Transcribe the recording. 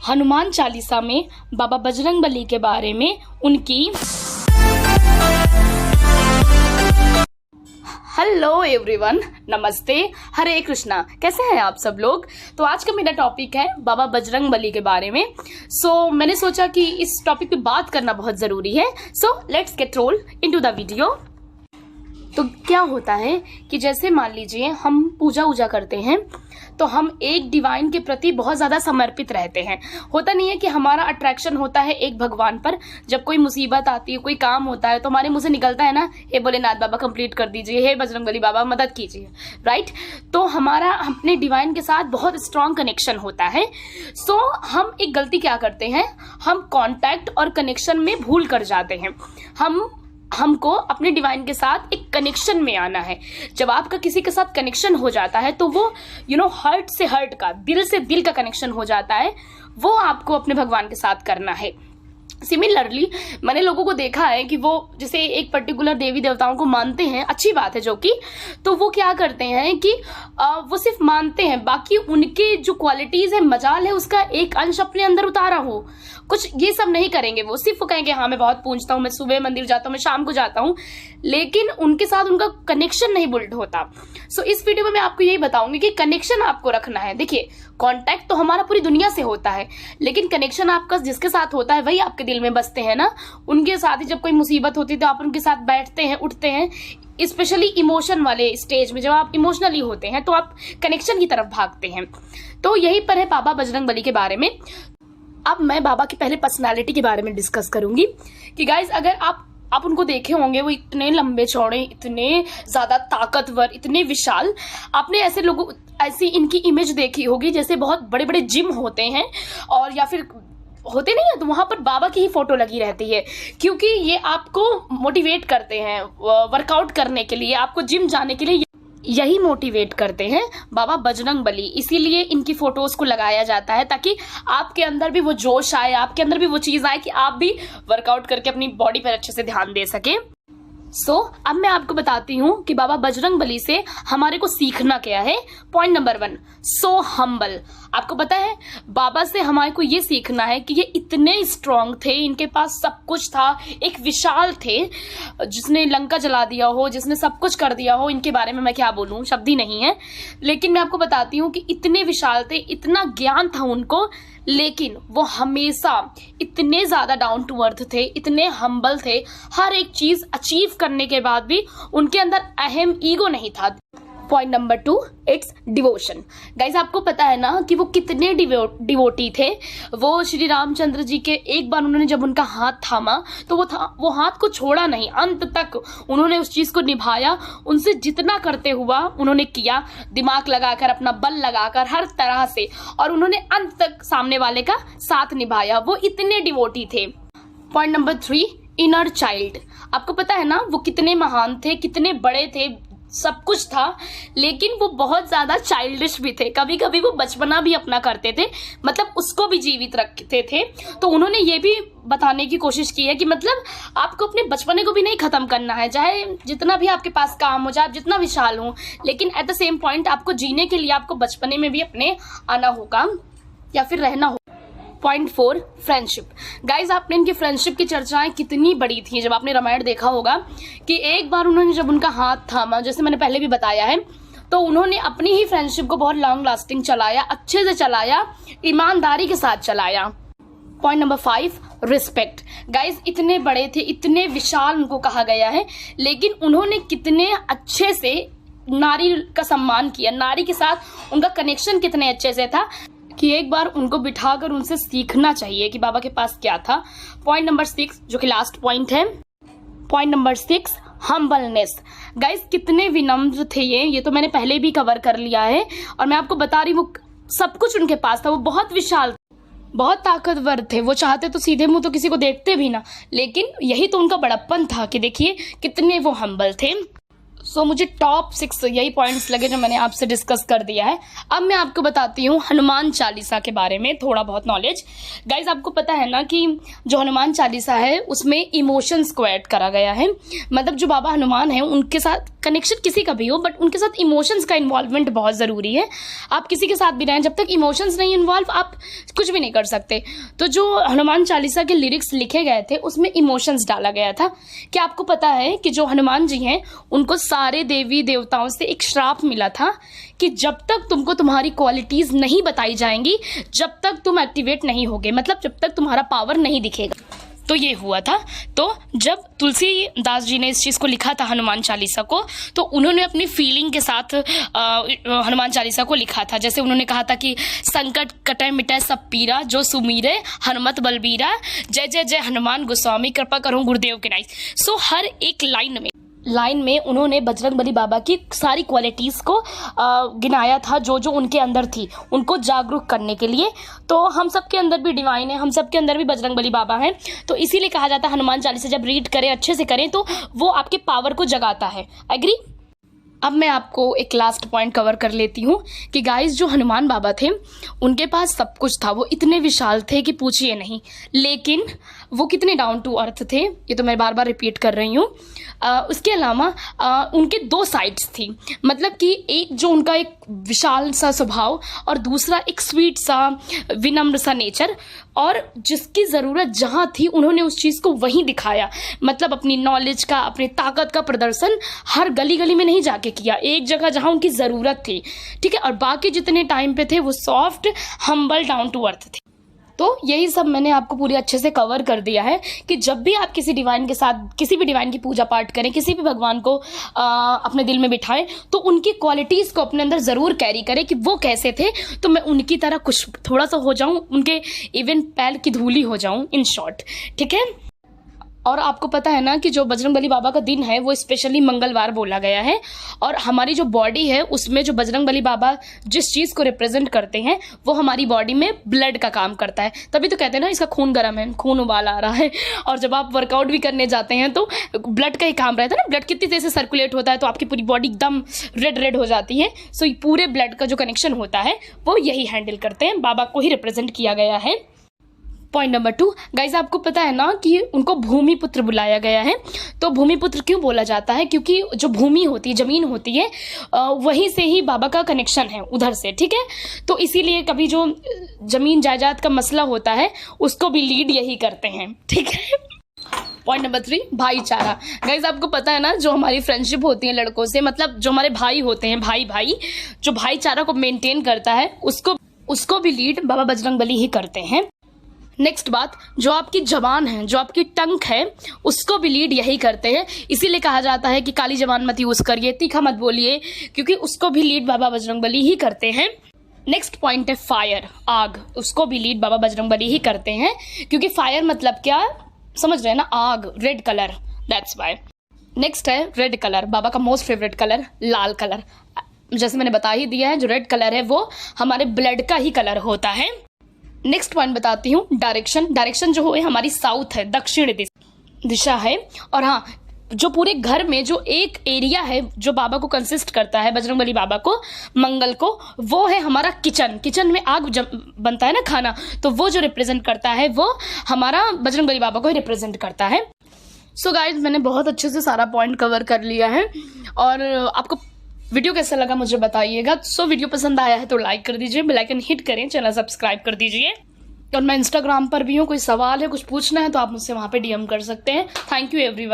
हनुमान चालीसा में बाबा बजरंगबली के बारे में उनकी। हेलो एवरीवन, नमस्ते, हरे कृष्णा। कैसे हैं आप सब लोग? तो आज का मेरा टॉपिक है बाबा बजरंगबली के बारे में। मैंने सोचा कि इस टॉपिक पे बात करना बहुत ज़रूरी है। Let's get roll into the video. तो क्या होता है कि जैसे मान लीजिए हम पूजा करते हैं तो हम एक डिवाइन के प्रति बहुत ज़्यादा समर्पित रहते हैं। होता नहीं है कि हमारा अट्रैक्शन होता है एक भगवान पर। जब कोई मुसीबत आती है, कोई काम होता है तो हमारे मुंह से निकलता है ना, हे भोलेनाथ बाबा कंप्लीट कर दीजिए, हे बजरंगबली बाबा मदद कीजिए, राइट। तो हमारा अपने डिवाइन के साथ बहुत स्ट्रांग कनेक्शन होता है। हम एक गलती क्या करते हैं, हम कॉन्टैक्ट और कनेक्शन में भूल कर जाते हैं। हमको अपने डिवाइन के साथ एक कनेक्शन में आना है। जब आपका किसी के साथ कनेक्शन हो जाता है तो वो हार्ट से हार्ट का, दिल से दिल का कनेक्शन हो जाता है, वो आपको अपने भगवान के साथ करना है। सिमिलरली मैंने लोगों को देखा है कि वो जैसे एक पर्टिकुलर देवी देवताओं को मानते हैं, अच्छी बात है जो कि, तो वो क्या करते हैं कि वो सिर्फ मानते हैं, बाकी उनके जो क्वालिटीज है, मजाल है, उसका एक अंश अपने अंदर उतारा हो, कुछ ये सब नहीं करेंगे। वो सिर्फ कहेंगे हाँ मैं बहुत पूजता हूँ, मैं सुबह मंदिर जाता हूँ, मैं शाम को जाता हूँ, लेकिन उनके साथ उनका कनेक्शन नहीं बिल्ड होता। इस वीडियो में मैं आपको यही बताऊंगी कि कनेक्शन आपको रखना है। देखिए, कांटेक्ट तो हमारा पूरी दुनिया से होता है, लेकिन कनेक्शन आपका जिसके साथ होता है वही आपके दिल में बसते हैं ना। उनके साथ ही जब कोई मुसीबत होती है तो आप उनके साथ बैठते हैं, उठते हैं। स्पेशली इमोशन वाले स्टेज में जब आप इमोशनली होते हैं तो आप कनेक्शन की तरफ भागते हैं। तो यही पर है बाबा बजरंगबली के बारे में। अब मैं बाबा की पहले पर्सनालिटी के बारे में डिस्कस करूंगी कि गाइज, अगर आप उनको देखे होंगे, वो इतने लंबे चौड़े, इतने ज्यादा ताकतवर, इतने विशाल। आपने ऐसे लोगों, ऐसी इनकी इमेज देखी होगी जैसे बहुत बड़े बड़े जिम होते हैं, और या फिर होते नहीं है तो वहां पर बाबा की ही फोटो लगी रहती है, क्योंकि ये आपको मोटिवेट करते हैं वर्कआउट करने के लिए, आपको जिम जाने के लिए यही मोटिवेट करते हैं बाबा बजरंगबली। इसीलिए इनकी फोटोज को लगाया जाता है ताकि आपके अंदर भी वो जोश आए, आपके अंदर भी वो चीज आए कि आप भी वर्कआउट करके अपनी बॉडी पर अच्छे से ध्यान दे सके। अब मैं आपको बताती हूँ कि बाबा बजरंगबली से हमारे को सीखना क्या है। Point number 1, so humble. आपको पता है बाबा से हमारे को ये सीखना है कि ये इतने स्ट्रांग थे, इनके पास सब कुछ था, एक विशाल थे, जिसने लंका जला दिया हो, जिसने सब कुछ कर दिया हो। इनके बारे में मैं क्या बोलूं, शब्द ही नहीं है। लेकिन मैं आपको बताती हूँ कि इतने विशाल थे, इतना ज्ञान था उनको, लेकिन वो हमेशा इतने ज्यादा डाउन टू अर्थ थे, इतने हम्बल थे। हर एक चीज अचीव करने के बाद भी उनके अंदर अहम ईगो नहीं था। Point number 2, it's devotion. Guys, आपको पता है ना कि वो कितने डिवोटी थे। वो श्री रामचंद्र जी के एक बार उन्होंने जब उनका हाथ थामा तो वो हाथ को छोड़ा नहीं, अंत तक उन्होंने उस चीज को निभाया। उनसे जितना करते हुआ उन्होंने किया, दिमाग लगाकर, अपना बल लगाकर, हर तरह से, और उन्होंने अंत तक सामने वाले का साथ निभाया। वो इतने डिवोटी थे। Point number 3, inner child. आपको पता है ना वो कितने महान थे, कितने बड़े थे, सब कुछ था, लेकिन वो बहुत ज्यादा चाइल्डिश भी थे। कभी कभी वो बचपना भी अपना करते थे, मतलब उसको भी जीवित रखते थे। तो उन्होंने ये भी बताने की कोशिश की है कि मतलब आपको अपने बचपने को भी नहीं खत्म करना है, चाहे जितना भी आपके पास काम हो, चाहे आप जितना विशाल हो, लेकिन एट द सेम पॉइंट आपको जीने के लिए आपको बचपने में भी अपने आना होगा या फिर रहना होगा। Point 4, friendship. गाइज, आपने इनकी फ्रेंडशिप की चर्चाएं कितनी बड़ी थी। जब आपने रामायण देखा होगा कि एक बार उन्होंने जब उनका हाथ थामा, जैसे मैंने पहले भी बताया है, तो उन्होंने अपनी ही फ्रेंडशिप को बहुत लॉन्ग लास्टिंग चलाया, अच्छे से चलाया, ईमानदारी के साथ चलाया। Point number 5, respect. गाइज, इतने बड़े थे, इतने विशाल उनको कहा गया है, लेकिन उन्होंने कितने अच्छे से नारी का सम्मान किया, नारी के साथ उनका कनेक्शन कितने अच्छे से था कि एक बार उनको बिठाकर उनसे सीखना चाहिए कि बाबा के पास क्या था। पॉइंट नंबर 6, जो कि लास्ट पॉइंट है, पॉइंट नंबर 6, हम्बलनेस। गाइस, कितने विनम्र थे ये तो मैंने पहले भी कवर कर लिया है, और मैं आपको बता रही, वो सब कुछ उनके पास था। वो बहुत विशाल, बहुत ताकतवर थे। वो चाहते तो सीधे मुंह तो किसी को देखते भी ना, लेकिन यही तो उनका बड़प्पन था कि देखिए कितने वो हम्बल थे। सो मुझे टॉप 6 यही पॉइंट्स लगे जो मैंने आपसे डिस्कस कर दिया है। अब मैं आपको बताती हूँ हनुमान चालीसा के बारे में थोड़ा बहुत नॉलेज। गाइज आपको पता है ना कि जो हनुमान चालीसा है उसमें इमोशंस को ऐड करा गया है। मतलब जो बाबा हनुमान है उनके साथ कनेक्शन किसी का भी हो, बट उनके साथ इमोशंस का इन्वॉल्वमेंट बहुत ज़रूरी है। आप किसी के साथ भी रहें, जब तक इमोशंस नहीं इन्वॉल्व आप कुछ भी नहीं कर सकते। तो जो हनुमान चालीसा के लिरिक्स लिखे गए थे उसमें इमोशंस डाला गया था। क्या आपको पता है कि जो हनुमान जी हैं उनको सारे देवी देवताओं से एक श्राप मिला था कि जब तक तुमको तुम्हारी क्वालिटीज नहीं बताई जाएंगी, जब तक तुम एक्टिवेट नहीं होगे, मतलब जब तक तुम्हारा पावर नहीं दिखेगा। तो ये हुआ था। तो जब तुलसीदास जी ने इस चीज़ को लिखा था हनुमान चालीसा को, तो उन्होंने अपनी फीलिंग के साथ हनुमान चालीसा को लिखा था। जैसे उन्होंने कहा था कि संकट कटे मिटे सब पीरा, जो सुमीरे हनुमत बलबीरा, जय जय जय हनुमान गोस्वामी, कृपा करो गुरुदेव के नाई। सो हर एक लाइन में उन्होंने बजरंगबली बाबा की सारी क्वालिटीज को गिनाया था जो जो उनके अंदर थी, उनको जागरूक करने के लिए। तो हम सब के अंदर भी डिवाइन है, हम सब के अंदर भी बजरंगबली बाबा हैं। तो इसीलिए कहा जाता है हनुमान चालीसा जब रीड करें, अच्छे से करें, तो वो आपके पावर को जगाता है। एग्री? अब मैं आपको एक लास्ट पॉइंट कवर कर लेती हूँ कि गाइस जो हनुमान बाबा थे उनके पास सब कुछ था, वो इतने विशाल थे कि पूछिए नहीं। लेकिन वो कितने डाउन टू अर्थ थे, ये तो मैं बार बार रिपीट कर रही हूँ। उसके अलावा उनके 2 साइड्स थी। मतलब कि एक जो उनका एक विशाल सा स्वभाव और दूसरा एक स्वीट सा विनम्र सा नेचर, और जिसकी ज़रूरत जहाँ थी उन्होंने उस चीज़ को वहीं दिखाया। मतलब अपनी नॉलेज का, अपनी ताकत का प्रदर्शन हर गली गली में नहीं जाके किया, एक जगह जहाँ उनकी ज़रूरत थी, ठीक है। और बाकी जितने टाइम पे थे वो soft, humble, down to earth थे। तो यही सब मैंने आपको पूरी अच्छे से कवर कर दिया है कि जब भी आप किसी डिवाइन के साथ, किसी भी डिवाइन की पूजा पाठ करें, किसी भी भगवान को अपने दिल में बिठाएं, तो उनकी क्वालिटीज़ को अपने अंदर ज़रूर कैरी करें कि वो कैसे थे, तो मैं उनकी तरह कुछ थोड़ा सा हो जाऊं, उनके इवन पैर की धूली हो जाऊं, इन शॉर्ट, ठीक है। और आपको पता है ना कि जो बजरंगबली बाबा का दिन है वो स्पेशली मंगलवार बोला गया है, और हमारी जो बॉडी है उसमें जो बजरंगबली बाबा जिस चीज़ को रिप्रेजेंट करते हैं वो हमारी बॉडी में ब्लड का काम करता है। तभी तो कहते हैं ना इसका खून गर्म है, खून उबाल आ रहा है। और जब आप वर्कआउट भी करने जाते हैं तो ब्लड का ही काम रहता है ना, ब्लड कितनी तेज़ी से सर्कुलेट होता है तो आपकी पूरी बॉडी एकदम रेड हो जाती है। सो पूरे ब्लड का जो कनेक्शन होता है वो यही हैंडल करते हैं, बाबा को ही रिप्रेजेंट किया गया है। पॉइंट नंबर 2, गाइज आपको पता है ना कि उनको भूमिपुत्र बुलाया गया है। तो भूमिपुत्र क्यों बोला जाता है? क्योंकि जो भूमि होती है, जमीन होती है, वहीं से ही बाबा का कनेक्शन है, उधर से, ठीक है। तो इसीलिए कभी जो जमीन जायदाद का मसला होता है उसको भी लीड यही करते हैं, ठीक है। पॉइंट नंबर 3, भाईचारा। गाइज आपको पता है ना जो हमारी फ्रेंडशिप होती है लड़कों से, मतलब जो हमारे भाई होते हैं, भाई जो भाईचारा को मेंटेन करता है उसको भी लीड बाबा बजरंगबली ही करते हैं। नेक्स्ट बात, जो आपकी जबान है, जो आपकी टंग है, उसको भी लीड यही करते हैं। इसीलिए कहा जाता है कि काली जबान मत यूज करिए, तीखा मत बोलिए, क्योंकि उसको भी लीड बाबा बजरंगबली ही करते हैं। नेक्स्ट पॉइंट है फायर, आग, उसको भी लीड बाबा बजरंगबली ही करते हैं, क्योंकि फायर मतलब क्या समझ रहे हैं ना, आग, red colour, that's why. Next है रेड कलर, बाबा का मोस्ट फेवरेट कलर, लाल कलर। जैसे मैंने बता ही दिया है, जो रेड कलर है वो हमारे ब्लड का ही कलर होता है। नेक्स्ट पॉइंट बताती हूँ, डायरेक्शन जो है हमारी साउथ है, दक्षिण दिशा है। और हाँ, जो पूरे घर में जो एक एरिया है जो बाबा को कंसिस्ट करता है, बजरंगबली बाबा को, मंगल को, वो है हमारा किचन में आग बनता है ना खाना, तो वो जो रिप्रेजेंट करता है वो हमारा बजरंगबली बाबा को ही रिप्रेजेंट करता है। सो गाइज मैंने बहुत अच्छे से सारा पॉइंट कवर कर लिया है, और आपको वीडियो कैसा लगा मुझे बताइएगा। सो वीडियो पसंद आया है तो लाइक कर दीजिए, बेल आइकन हिट करें, चैनल सब्सक्राइब कर दीजिए। और मैं इंस्टाग्राम पर भी हूँ, कोई सवाल है, कुछ पूछना है तो आप मुझसे वहाँ पे DM कर सकते हैं। Thank you everyone.